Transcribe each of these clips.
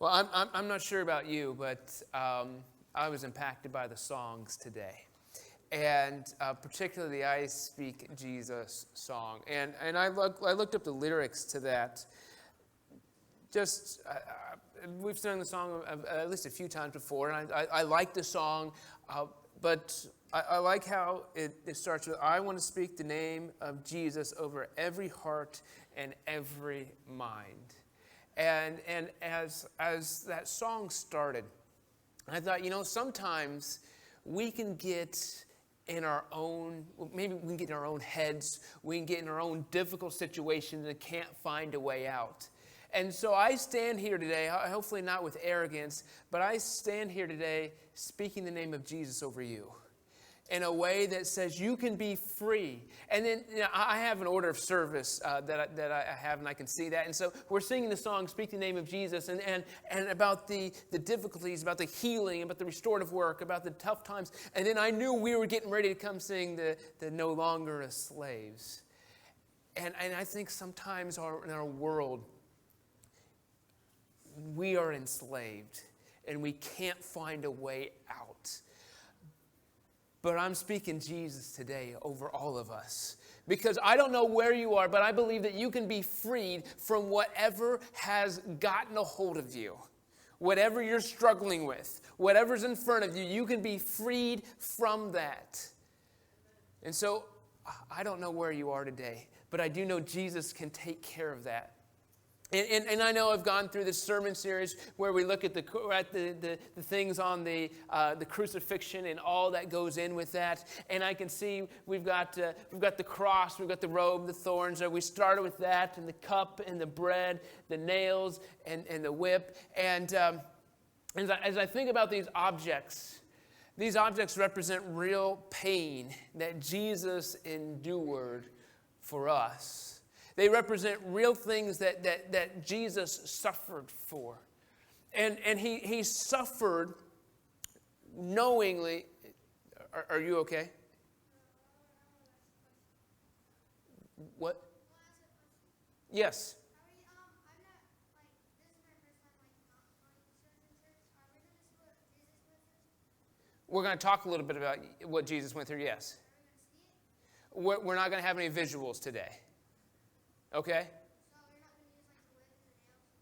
Well, I'm not sure about you, but I was impacted by the songs today. And particularly the I Speak Jesus song. And I looked up the lyrics to that. We've sung the song at least a few times before, and I like the song, but I like how it starts with, I want to speak the name of Jesus over every heart and every mind. And as that song started, I thought, sometimes we can get in our own, maybe we can get in our own heads, we can get in our own difficult situations and can't find a way out. And so I stand here today, hopefully not with arrogance, but I stand here today speaking the name of Jesus over you in a way that says you can be free. And then I have an order of service that I have, and I can see that. And so we're singing the song, Speak the Name of Jesus, and about the difficulties, about the healing, about the restorative work, about the tough times. And then I knew we were getting ready to come sing the No Longer as Slaves. And I think sometimes in our world, we are enslaved, and we can't find a way out. But I'm speaking Jesus today over all of us. Because I don't know where you are, but I believe that you can be freed from whatever has gotten a hold of you. Whatever you're struggling with, whatever's in front of you, you can be freed from that. And so, I don't know where you are today, but I do know Jesus can take care of that. And I know I've gone through this sermon series where we look at the things on the crucifixion and all that goes in with that. And I can see we've got the cross, we've got the robe, the thorns. We started with that, and the cup, and the bread, the nails, and the whip. And as I think about these objects represent real pain that Jesus endured for us. They represent real things that Jesus suffered for. And he suffered knowingly. Are you okay? What? Yes. We're going to talk a little bit about what Jesus went through, yes. We're not going to have any visuals today. Okay?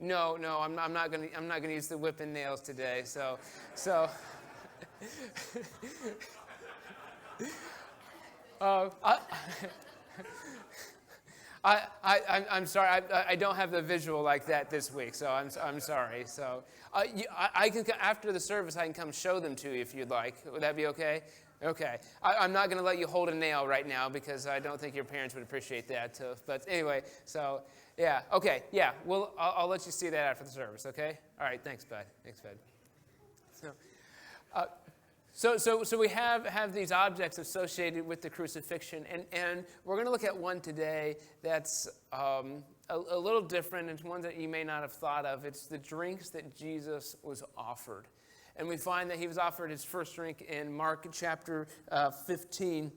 No, I'm not going to use the whip and nails today. So I'm sorry. I don't have the visual like that this week, so I'm sorry. So I can, after the service, I can come show them to you if you'd like. Would that be okay? Okay. I'm not going to let you hold a nail right now because I don't think your parents would appreciate that. But anyway, so yeah. Okay. Yeah. Well, I'll let you see that after the service. Okay. All right. Thanks, bud. So we have these objects associated with the crucifixion, and we're going to look at one today that's a little different. It's one that you may not have thought of. It's the drinks that Jesus was offered. And we find that he was offered his first drink in Mark chapter 15,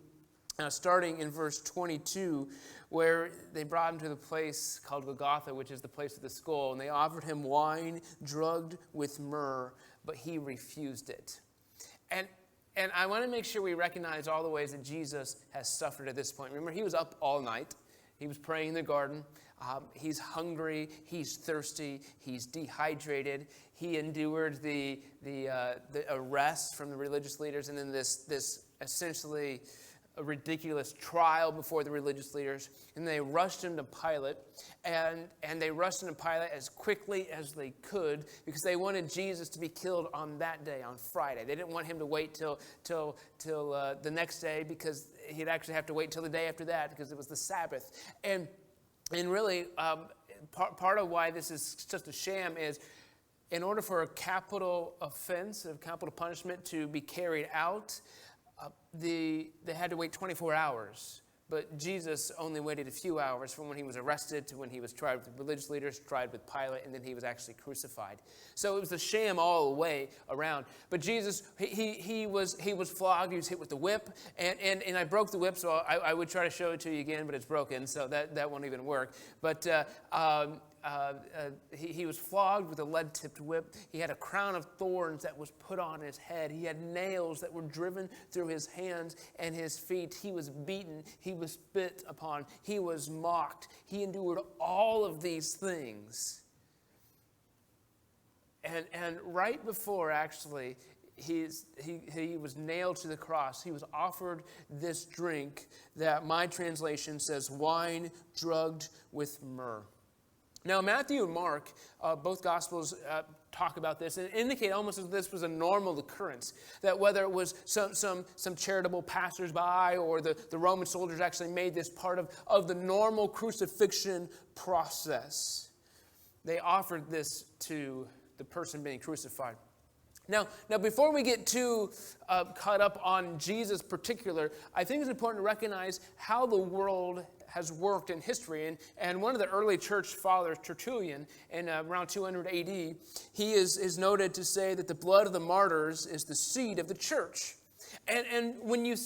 starting in verse 22, where they brought him to the place called Golgotha, which is the place of the skull. And they offered him wine drugged with myrrh, but he refused it. And I want to make sure we recognize all the ways that Jesus has suffered at this point. Remember, he was up all night. He was praying in the garden. He's hungry. He's thirsty. He's dehydrated. He endured the arrest from the religious leaders, and then this essentially a ridiculous trial before the religious leaders. And they rushed him to Pilate, and they rushed him to Pilate as quickly as they could because they wanted Jesus to be killed on that day, on Friday. They didn't want him to wait till the next day because he'd actually have to wait till the day after that because it was the Sabbath. And really, part of why this is just a sham is in order for a capital offense, a capital punishment to be carried out, they had to wait 24 hours. But Jesus only waited a few hours from when he was arrested to when he was tried with the religious leaders, tried with Pilate, and then he was actually crucified. So it was a sham all the way around. But Jesus, he was flogged. He was hit with the whip, and I broke the whip, so I would try to show it to you again, but it's broken, so that won't even work. But he was flogged with a lead-tipped whip. He had a crown of thorns that was put on his head. He had nails that were driven through his hands and his feet. He was beaten. He was spit upon. He was mocked. He endured all of these things. And right before, actually, he was nailed to the cross, he was offered this drink that my translation says, wine drugged with myrrh. Now, Matthew and Mark, both Gospels talk about this and indicate almost as this was a normal occurrence, that whether it was some charitable passersby or the Roman soldiers actually made this part of the normal crucifixion process. They offered this to the person being crucified. Now, before we get too caught up on Jesus particular, I think it's important to recognize how the world has worked in history. And one of the early church fathers, Tertullian, in around 200 AD, he is noted to say that the blood of the martyrs is the seed of the church. And when you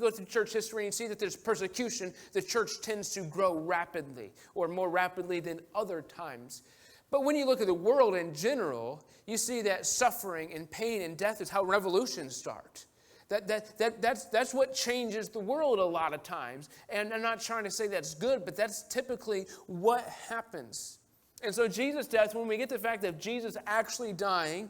go through church history and see that there's persecution, the church tends to grow rapidly, or more rapidly than other times. But when you look at the world in general, you see that suffering and pain and death is how revolutions start. That's what changes the world a lot of times. And I'm not trying to say that's good, but that's typically what happens. And so Jesus' death, when we get to the fact of Jesus actually dying,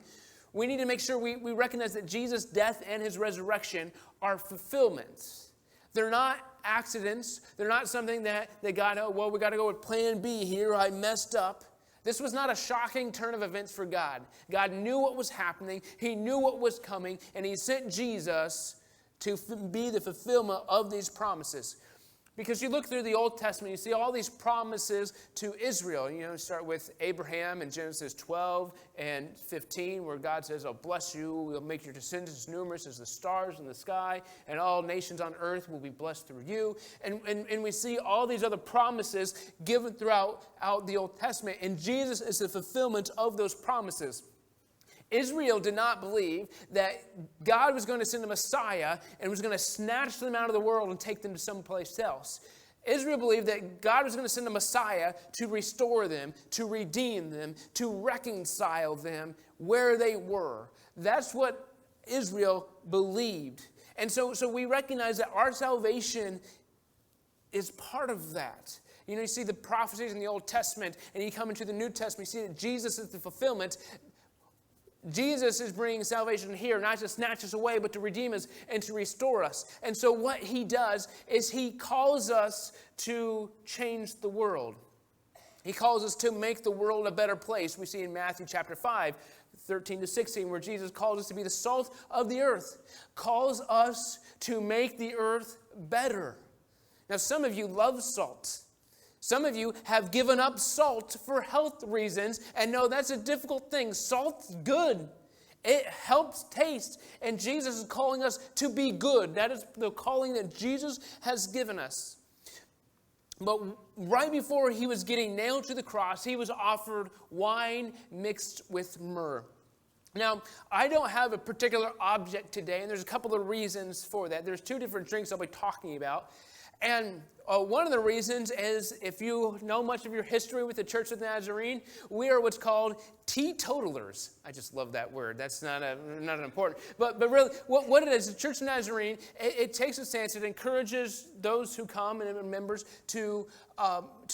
we need to make sure we recognize that Jesus' death and his resurrection are fulfillments. They're not accidents. They're not something that we got to go with plan B here. I messed up. This was not a shocking turn of events for God. God knew what was happening. He knew what was coming, and he sent Jesus to be the fulfillment of these promises. Because you look through the Old Testament, you see all these promises to Israel. You start with Abraham in Genesis 12 and 15, where God says, I'll bless you, we'll make your descendants as numerous as the stars in the sky, and all nations on earth will be blessed through you. And we see all these other promises given throughout the Old Testament, and Jesus is the fulfillment of those promises. Israel did not believe that God was going to send a Messiah and was going to snatch them out of the world and take them to someplace else. Israel believed that God was going to send a Messiah to restore them, to redeem them, to reconcile them where they were. That's what Israel believed. And so we recognize that our salvation is part of that. You see the prophecies in the Old Testament, and you come into the New Testament, you see that Jesus is the fulfillment. Jesus is bringing salvation here, not to snatch us away, but to redeem us and to restore us. And so what he does is he calls us to change the world. He calls us to make the world a better place. We see in Matthew chapter 5, 13 to 16, where Jesus calls us to be the salt of the earth, calls us to make the earth better. Now, some of you love salt. Some of you have given up salt for health reasons, and no, that's a difficult thing. Salt's good. It helps taste, and Jesus is calling us to be good. That is the calling that Jesus has given us. But right before he was getting nailed to the cross, he was offered wine mixed with myrrh. Now, I don't have a particular object today, and there's a couple of reasons for that. There's two different drinks I'll be talking about. And one of the reasons is, if you know much of your history with the Church of the Nazarene, we are what's called teetotalers. I just love that word. That's not an important. But really, what it is, the Church of the Nazarene, it takes a stance. It encourages those who come and members to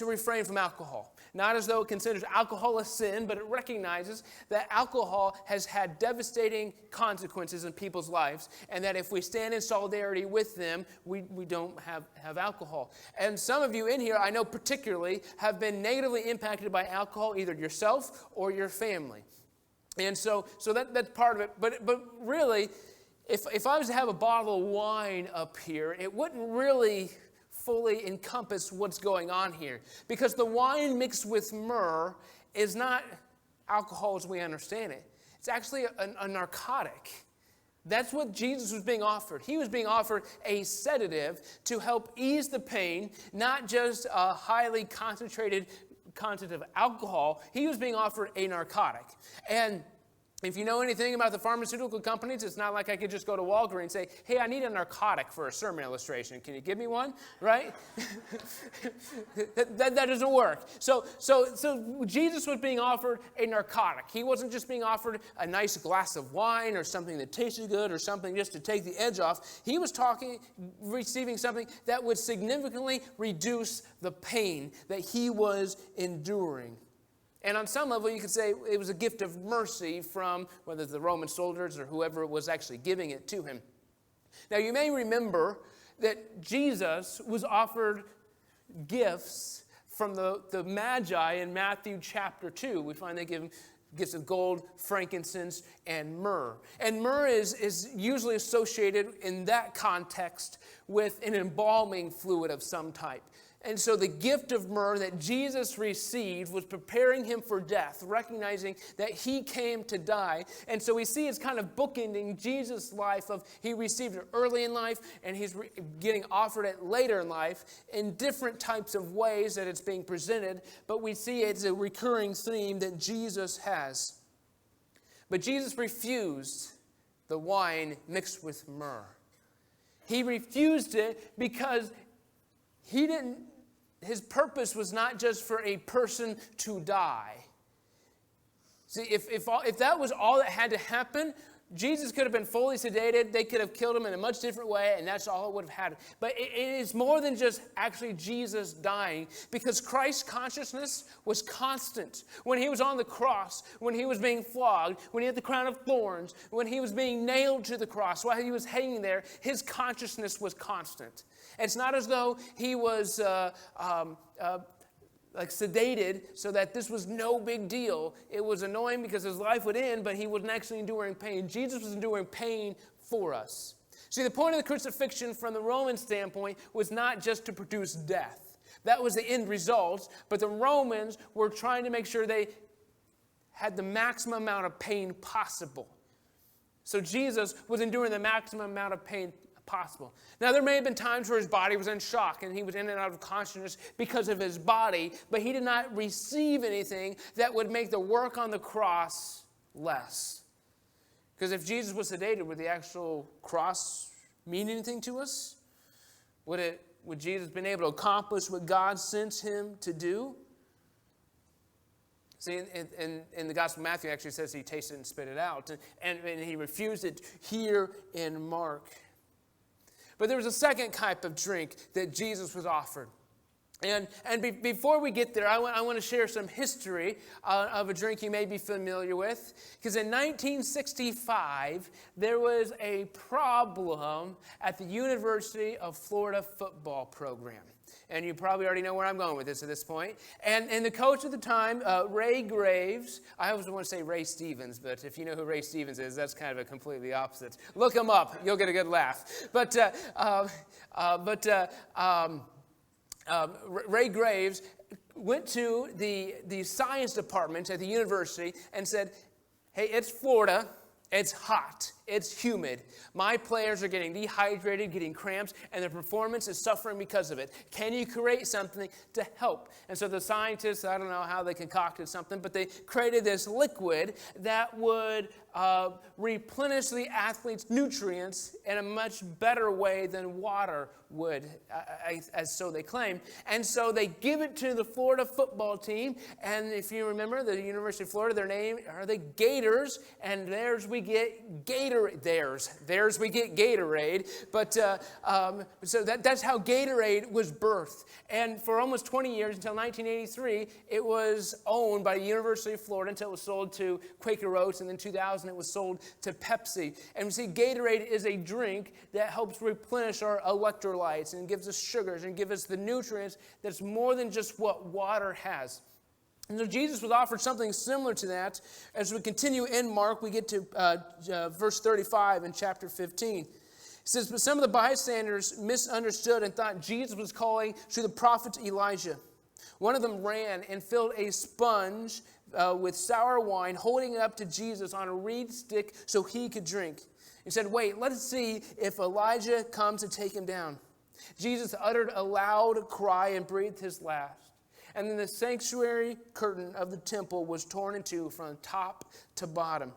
refrain from alcohol. Not as though it considers alcohol a sin, but it recognizes that alcohol has had devastating consequences in people's lives, and that if we stand in solidarity with them, we don't have alcohol. And some of you in here, I know particularly, have been negatively impacted by alcohol, either yourself or your family. And so that's part of it. But really, if I was to have a bottle of wine up here, it wouldn't really fully encompass what's going on here. Because the wine mixed with myrrh is not alcohol as we understand it. It's actually a narcotic. That's what Jesus was being offered. He was being offered a sedative to help ease the pain, not just a highly concentrated content of alcohol. He was being offered a narcotic. And If you know anything about the pharmaceutical companies, it's not like I could just go to Walgreens and say, hey, I need a narcotic for a sermon illustration. Can you give me one? Right? that doesn't work. So Jesus was being offered a narcotic. He wasn't just being offered a nice glass of wine or something that tasted good or something just to take the edge off. He was receiving something that would significantly reduce the pain that he was enduring. And on some level, you could say it was a gift of mercy from whether the Roman soldiers or whoever was actually giving it to him. Now, you may remember that Jesus was offered gifts from the Magi in Matthew chapter 2. We find they give him gifts of gold, frankincense, and myrrh. And myrrh is usually associated in that context with an embalming fluid of some type. And so the gift of myrrh that Jesus received was preparing him for death, recognizing that he came to die. And so we see it's kind of bookending Jesus' life of he received it early in life and he's getting offered it later in life in different types of ways that it's being presented. But we see it's a recurring theme that Jesus has. But Jesus refused the wine mixed with myrrh. He refused it because his purpose was not just for a person to die. See, if that was all that had to happen, Jesus could have been fully sedated. They could have killed him in a much different way, and that's all it would have had. But it is more than just actually Jesus dying, because Christ's consciousness was constant. When he was on the cross, when he was being flogged, when he had the crown of thorns, when he was being nailed to the cross, while he was hanging there, his consciousness was constant. It's not as though he was sedated so that this was no big deal. It was annoying because his life would end, but he wasn't actually enduring pain. Jesus was enduring pain for us. See, the point of the crucifixion from the Roman standpoint was not just to produce death. That was the end result, but the Romans were trying to make sure they had the maximum amount of pain possible. So Jesus was enduring the maximum amount of pain possible. Now, there may have been times where his body was in shock and he was in and out of consciousness because of his body, but he did not receive anything that would make the work on the cross less. Because if Jesus was sedated, would the actual cross mean anything to us? Would Jesus been able to accomplish what God sent him to do? See, in the Gospel of Matthew actually says he tasted it and spit it out, and he refused it here in Mark. But there was a second type of drink that Jesus was offered. And before we get there, I want to share some history of a drink you may be familiar with. Because in 1965, there was a problem at the University of Florida football program. And you probably already know where I'm going with this at this point. And the coach at the time, Ray Graves, I always want to say Ray Stevens, but if you know who Ray Stevens is, that's kind of a completely opposite. Look him up. You'll get a good laugh. But Ray Graves went to the science department at the university and said, hey, it's Florida. It's hot. It's humid. My players are getting dehydrated, getting cramps, and their performance is suffering because of it. Can you create something to help? And so the scientists, I don't know how they concocted something, but they created this liquid that would replenish the athlete's nutrients in a much better way than water would, as so they claim. And so they give it to the Florida football team, and if you remember, the University of Florida, their name are the Gators, and theirs we get Gatorade. Theirs we get Gatorade. But so that's how Gatorade was birthed. And for almost 20 years, until 1983, it was owned by the University of Florida until it was sold to Quaker Oats, and then 2000 it was sold to Pepsi. And we see Gatorade is a drink that helps replenish our electrolytes and gives us sugars and gives us the nutrients that's more than just what water has. And so Jesus was offered something similar to that. As we continue in Mark, we get to verse 35 in chapter 15. It says, but some of the bystanders misunderstood and thought Jesus was calling to the prophet Elijah. One of them ran and filled a sponge with sour wine, holding it up to Jesus on a reed stick so he could drink. He said, wait, let's see if Elijah comes to take him down. Jesus uttered a loud cry and breathed his last. And then the sanctuary curtain of the temple was torn in two from top to bottom.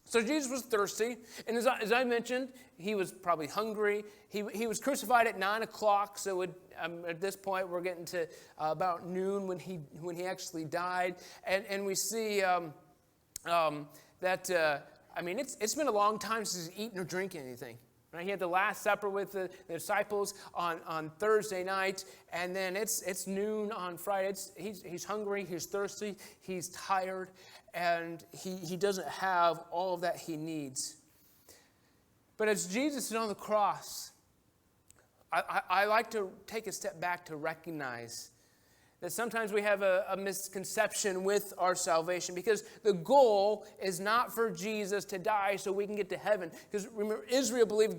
So Jesus was thirsty, and as I mentioned, he was probably hungry. He was crucified at 9 o'clock, so at this point we're getting to about noon when he actually died. And we see that, it's been a long time since he's eaten or drinking anything. Right? He had the Last Supper with the disciples on Thursday night, and then it's noon on Friday. He's hungry, he's thirsty, he's tired, and he doesn't have all of that he needs. But as Jesus is on the cross, I like to take a step back to recognize that sometimes we have a misconception with our salvation, because the goal is not for Jesus to die so we can get to heaven. Because remember, Israel believed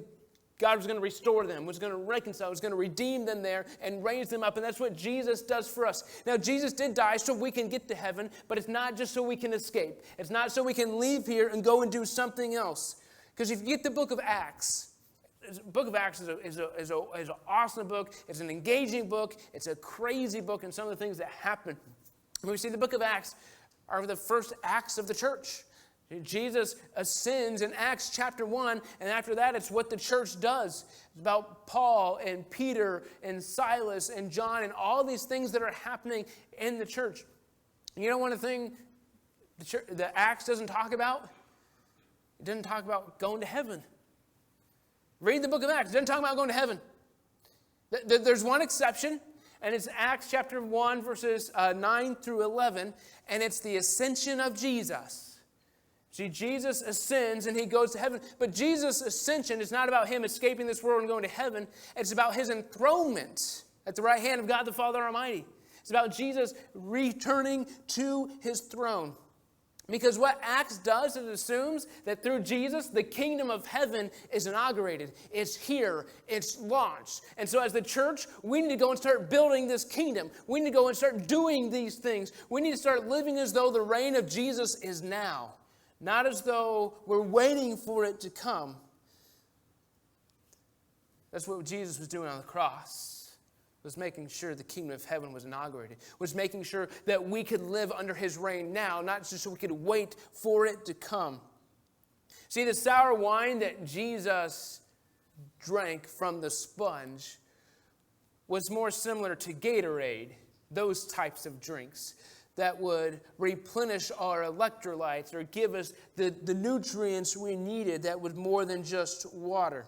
God was going to restore them, was going to reconcile, was going to redeem them there and raise them up. And that's what Jesus does for us. Now, Jesus did die so we can get to heaven, but it's not just so we can escape. It's not so we can leave here and go and do something else. Because if you get the book of Acts, the book of Acts is an awesome book. It's an engaging book. It's a crazy book, and some of the things that happen. When we see the book of Acts are the first acts of the church. Jesus ascends in Acts chapter 1, and after that, it's what the church does. It's about Paul and Peter and Silas and John and all these things that are happening in the church. You know one thing the Acts doesn't talk about? It doesn't talk about going to heaven. Read the book of Acts. It doesn't talk about going to heaven. There's one exception, and it's Acts chapter 1, verses 9 through 11, and it's the ascension of Jesus. See, Jesus ascends and he goes to heaven. But Jesus' ascension is not about him escaping this world and going to heaven. It's about his enthronement at the right hand of God the Father Almighty. It's about Jesus returning to his throne. Because what Acts does, it assumes that through Jesus, the kingdom of heaven is inaugurated. It's here. It's launched. And so as the church, we need to go and start building this kingdom. We need to go and start doing these things. We need to start living as though the reign of Jesus is now. Not as though we're waiting for it to come. That's what Jesus was doing on the cross. Was making sure the kingdom of heaven was inaugurated. Was making sure that we could live under his reign now, not just so we could wait for it to come. See, the sour wine that Jesus drank from the sponge was more similar to Gatorade, those types of drinks that would replenish our electrolytes or give us the nutrients we needed that was more than just water.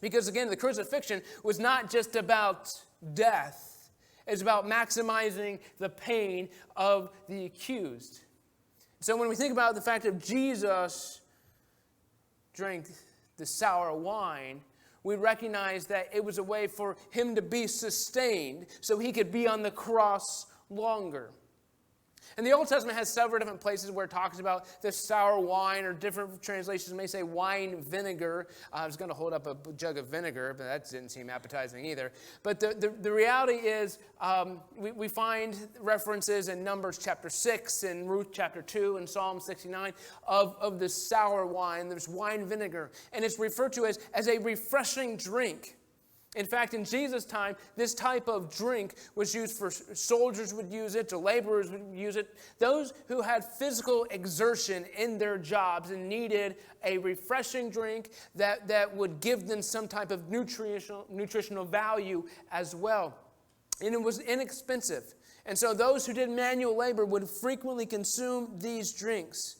Because again, the crucifixion was not just about death. It's about maximizing the pain of the accused. So when we think about the fact that Jesus drank the sour wine, we recognize that it was a way for him to be sustained so he could be on the cross longer. And the Old Testament has several different places where it talks about the sour wine, or different translations may say wine vinegar. I was going to hold up a jug of vinegar, but that didn't seem appetizing either. But the reality is we find references in Numbers chapter 6 and Ruth chapter 2 and Psalm 69 of the sour wine. There's wine vinegar, and it's referred to as a refreshing drink. In fact, in Jesus' time, this type of drink was used for soldiers would use it, the laborers would use it. Those who had physical exertion in their jobs and needed a refreshing drink that would give them some type of nutritional value as well. And it was inexpensive. And so those who did manual labor would frequently consume these drinks.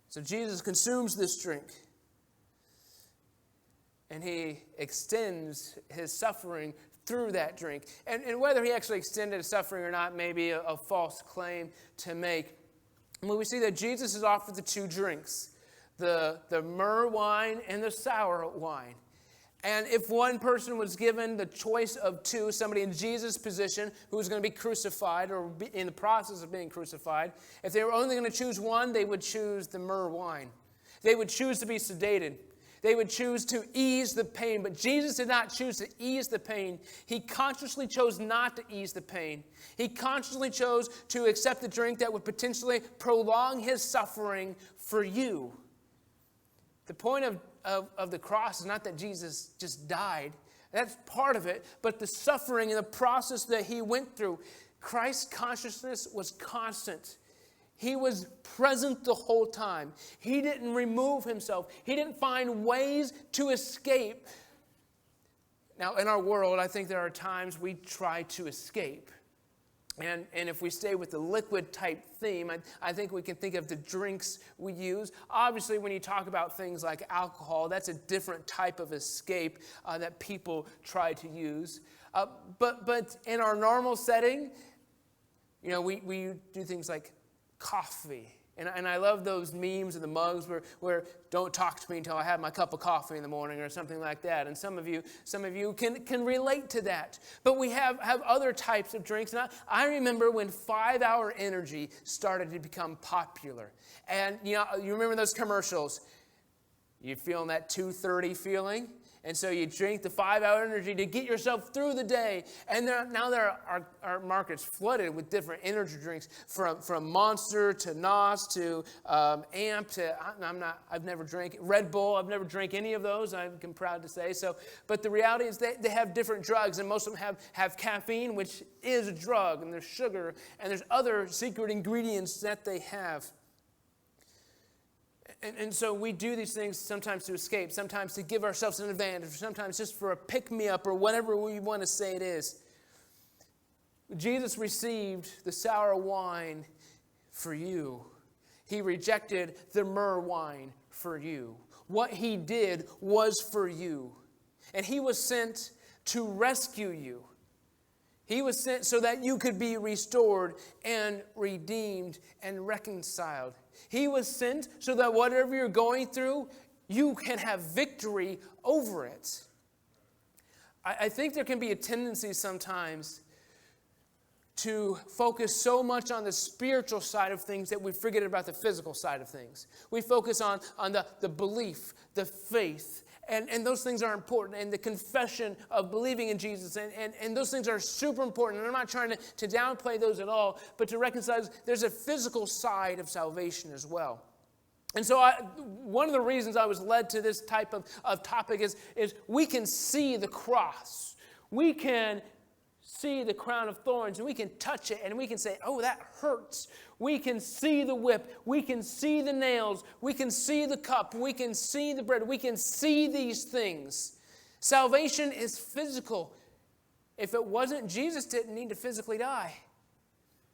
So Jesus consumes this drink. And he extends his suffering through that drink. And whether he actually extended his suffering or not may be a false claim to make. When we see that Jesus is offered the two drinks, the myrrh wine and the sour wine. And if one person was given the choice of two, somebody in Jesus' position who was going to be crucified or be in the process of being crucified, if they were only going to choose one, they would choose the myrrh wine. They would choose to be sedated. They would choose to ease the pain, but Jesus did not choose to ease the pain. He consciously chose not to ease the pain. He consciously chose to accept the drink that would potentially prolong his suffering for you. The point of the cross is not that Jesus just died. That's part of it, but the suffering and the process that he went through. Christ's consciousness was constant. He was present the whole time. He didn't remove himself. He didn't find ways to escape. Now, in our world, I think there are times we try to escape. And if we stay with the liquid type theme, I think we can think of the drinks we use. Obviously, when you talk about things like alcohol, that's a different type of escape that people try to use. But in our normal setting, we do things like coffee. And I love those memes and the mugs where don't talk to me until I have my cup of coffee in the morning or something like that. And some of you can relate to that. But we have other types of drinks. And I remember when 5-Hour Energy started to become popular. And you remember those commercials. You feeling that 2:30 feeling? And so you drink the 5-Hour Energy to get yourself through the day. And now there are markets flooded with different energy drinks, from Monster to NOS to AMP to, I've never drank Red Bull. I've never drank any of those, I'm proud to say. But the reality is they have different drugs, and most of them have caffeine, which is a drug, and there's sugar, and there's other secret ingredients that they have. And so we do these things sometimes to escape, sometimes to give ourselves an advantage, sometimes just for a pick-me-up or whatever we want to say it is. Jesus received the sour wine for you. He rejected the myrrh wine for you. What he did was for you. And he was sent to rescue you. He was sent so that you could be restored and redeemed and reconciled. He was sent so that whatever you're going through, you can have victory over it. I think there can be a tendency sometimes to focus so much on the spiritual side of things that we forget about the physical side of things. We focus on the belief, the faith, and those things are important, and the confession of believing in Jesus, and those things are super important. And I'm not trying to downplay those at all, but to recognize there's a physical side of salvation as well. And so one of the reasons I was led to this type of topic is we can see the cross. We can see the crown of thorns, and we can touch it, and we can say, oh, that hurts. We can see the whip. We can see the nails. We can see the cup. We can see the bread. We can see these things. Salvation is physical. If it wasn't, Jesus didn't need to physically die.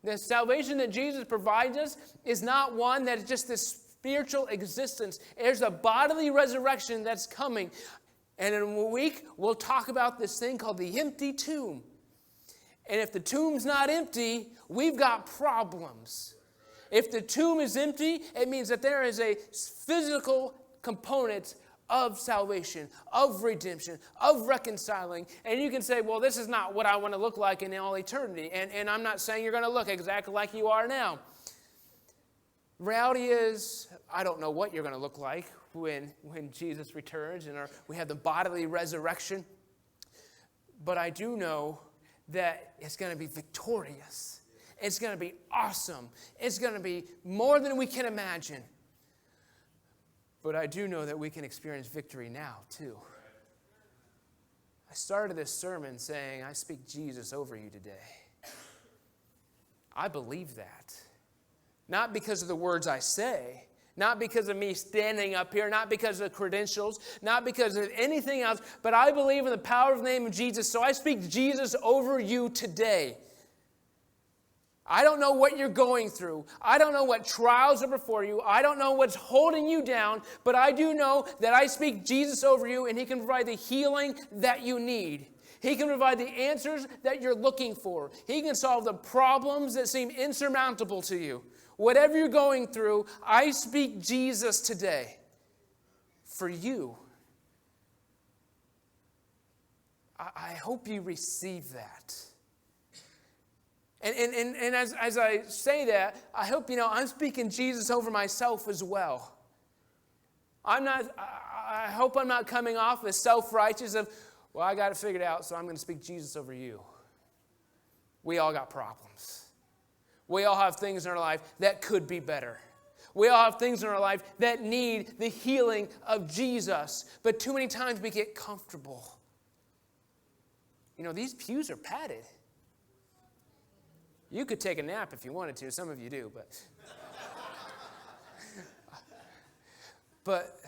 The salvation that Jesus provides us is not one that is just this spiritual existence. There's a bodily resurrection that's coming. And in a week, we'll talk about this thing called the empty tomb. And if the tomb's not empty, we've got problems. If the tomb is empty, it means that there is a physical component of salvation, of redemption, of reconciling. And you can say, well, this is not what I want to look like in all eternity. And I'm not saying you're going to look exactly like you are now. Reality is, I don't know what you're going to look like when Jesus returns and we have the bodily resurrection. But I do know that it's going to be victorious. It's going to be awesome. It's going to be more than we can imagine. But I do know that we can experience victory now, too. I started this sermon saying, I speak Jesus over you today. I believe that. Not because of the words I say, not because of me standing up here, not because of credentials, not because of anything else, but I believe in the power of the name of Jesus, so I speak Jesus over you today. I don't know what you're going through. I don't know what trials are before you. I don't know what's holding you down, but I do know that I speak Jesus over you, and he can provide the healing that you need. He can provide the answers that you're looking for. He can solve the problems that seem insurmountable to you. Whatever you're going through, I speak Jesus today for you. I hope you receive that. And as I say that, I hope I'm speaking Jesus over myself as well. I hope I'm not coming off as self-righteous of, well, I got it figured out, so I'm going to speak Jesus over you. We all got problems. We all have things in our life that could be better. We all have things in our life that need the healing of Jesus. But too many times we get comfortable. These pews are padded. You could take a nap if you wanted to. Some of you do, but But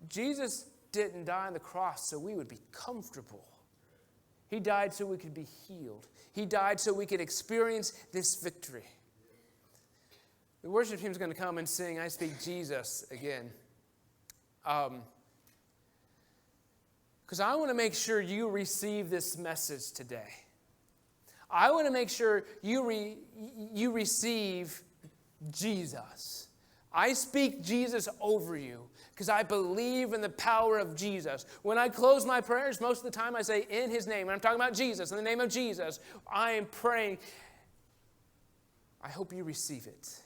Jesus didn't die on the cross so we would be comfortable. He died so we could be healed. He died so we could experience this victory. The worship team is going to come and sing I Speak Jesus again. Because I want to make sure you receive this message today. I want to make sure you receive Jesus. I speak Jesus over you because I believe in the power of Jesus. When I close my prayers, most of the time I say in His name. When I'm talking about Jesus, in the name of Jesus, I am praying. I hope you receive it.